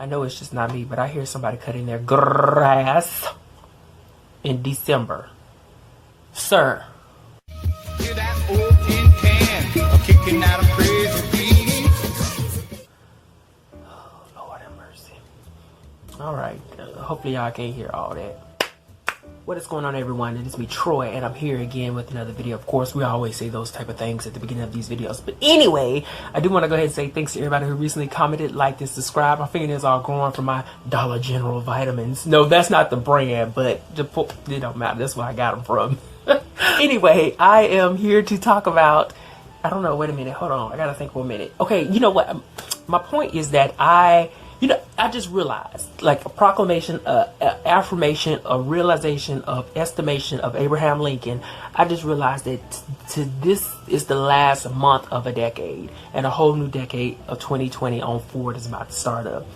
I know it's just not me, but I hear somebody cutting their grass in December. Sir. Hear that old tin can kicking out a crazy beat. Oh, Lord have mercy. All right. Hopefully y'all can't hear all that. What is going on, everyone? It is me, Troy, and I'm here again with another video. Of course, we always say those type of things at the beginning of these videos. But anyway, I do want to go ahead and say thanks to everybody who recently commented, liked, and subscribed. My fingernails are growing from my Dollar General vitamins. No, that's not the brand, but it don't matter. That's where I got them from. Anyway, I am here to talk about... I don't know. Wait a minute. Hold on. I got to think for a minute. Okay, you know what? My point is that I just realized, like, a proclamation, affirmation, a realization of estimation of Abraham Lincoln. I just realized that this is the last month of a decade, and a whole new decade of 2020 on Ford is about to start up.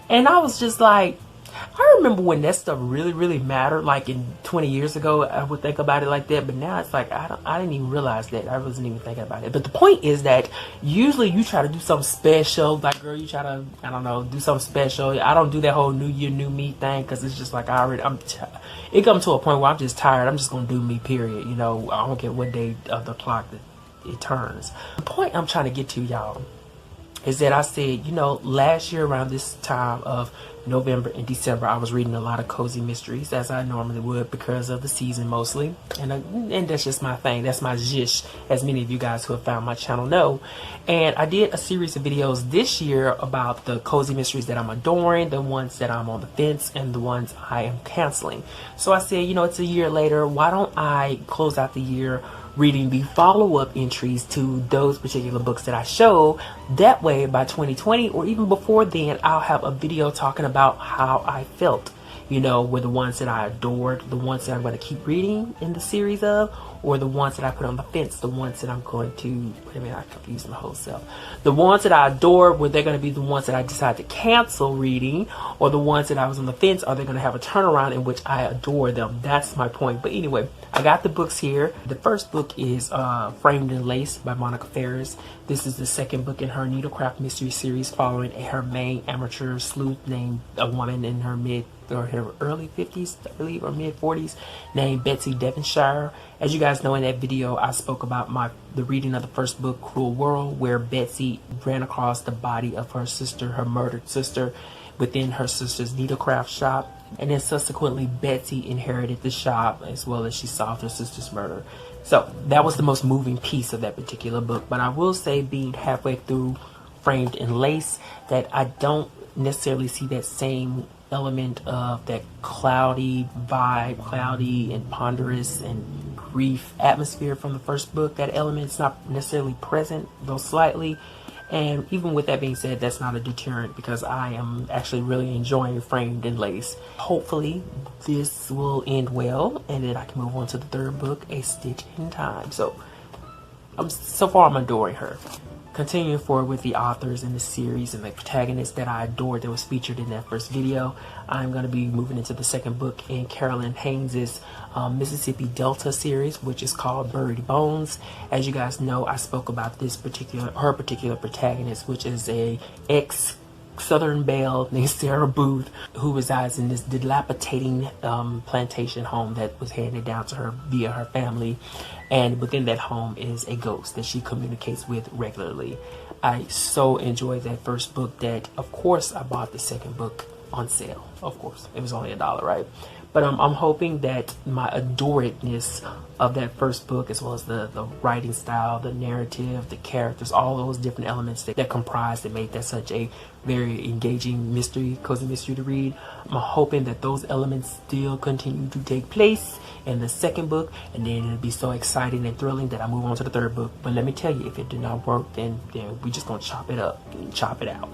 And I was just like, I remember when that stuff really mattered, like in 20 years ago, I would think about it like that. But now it's like, I didn't even realize that. I wasn't even thinking about it. But the point is that usually you try to do something special. Like, girl, you try to, I don't know, do something special. I don't do that whole New Year, New Me thing, because it's just like, it comes to a point where I'm just tired. I'm just going to do me, period. You know, I don't care what day of the clock that it turns. The point I'm trying to get to, y'all, is that I said, you know, last year around this time of November and December, I was reading a lot of cozy mysteries, as I normally would, because of the season mostly. And that's just my thing. That's my zhish, as many of you guys who have found my channel know. And I did a series of videos this year about the cozy mysteries that I'm adoring, the ones that I'm on the fence, and the ones I am canceling. So I said, you know, it's a year later. Why don't I close out the year reading the follow-up entries to those particular books that I show? That way, by 2020 or even before then, I'll have a video talking about how I felt. You know, were the ones that I adored, the ones that I'm going to keep reading in the series of, or the ones that I put on the fence, the ones that I'm going to, wait a minute, I confused my whole self. The ones that I adored, were they going to be the ones that I decided to cancel reading, or the ones that I was on the fence, are they going to have a turnaround in which I adore them? That's my point. But anyway, I got the books here. The first book is Framed in Lace by Monica Ferris. This is the second book in her Needlecraft mystery series, following her main amateur sleuth named a woman in her her early 50s, I believe, or mid 40s, named Betsy Devonshire. As you guys know, in that video, I spoke about the reading of the first book, Cruel World, where Betsy ran across the body of her sister, her murdered sister, within her sister's needlecraft shop. And then subsequently, Betsy inherited the shop, as well as she solved her sister's murder. So that was the most moving piece of that particular book. But I will say, being halfway through Framed in Lace, that I don't necessarily see that same element of that cloudy vibe, cloudy and ponderous and grief atmosphere from the first book. That element's not necessarily present, though slightly. And even with that being said, that's not a deterrent, because I am actually really enjoying Framed in Lace. Hopefully this will end well, and then I can move on to the third book, A Stitch in Time. So far I'm adoring her. Continuing forward with the authors in the series and the protagonists that I adored that was featured in that first video, I'm going to be moving into the second book in Carolyn Haynes's Mississippi Delta series, which is called Buried Bones. As you guys know, I spoke about her particular protagonist, which is a Southern Belle named Sarah Booth, who resides in this dilapidating plantation home that was handed down to her via her family. And within that home is a ghost that she communicates with regularly. I so enjoyed that first book that, of course, I bought the second book on sale. Of course, it was only $1, right? But I'm hoping that my adoredness of that first book, as well as the writing style, the narrative, the characters, all those different elements that comprised and made that such a very engaging mystery, cozy mystery to read, I'm hoping that those elements still continue to take place in the second book, and then it'll be so exciting and thrilling that I move on to the third book. But let me tell you, if it did not work, then we just gonna chop it up and chop it out.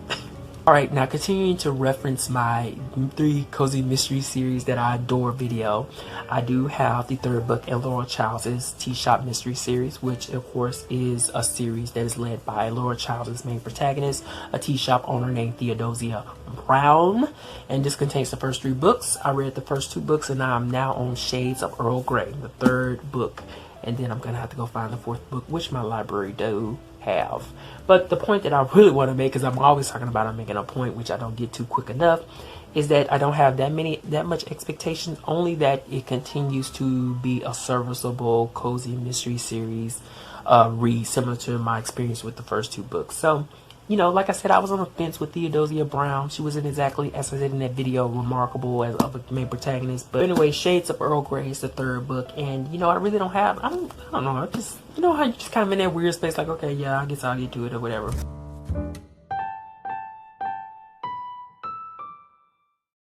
Alright, now continuing to reference my 3 cozy mystery series that I adore video, I do have the third book in Laura Childs' Tea Shop Mystery Series, which of course is a series that is led by Laura Childs' main protagonist, a tea shop owner named Theodosia Brown. And this contains the first 3 books. I read the first 2 books, and I'm now on Shades of Earl Grey, the third book. And then I'm going to have to go find the 4th book, which my library have. But the point that I really want to make, because I'm always talking about I'm making a point, which I don't get to quick enough, is that I don't have that much expectations, only that it continues to be a serviceable, cozy mystery series read, similar to my experience with the first 2 books. So, you know, like I said, I was on the fence with Theodosia Brown. She wasn't exactly, as I said in that video, remarkable as a main protagonist. But anyway, Shades of Earl Grey is the 3rd book. And, you know, I really don't have, I don't know, I just, you know how you just kind of in that weird space, like, okay, yeah, I guess I'll get to it or whatever.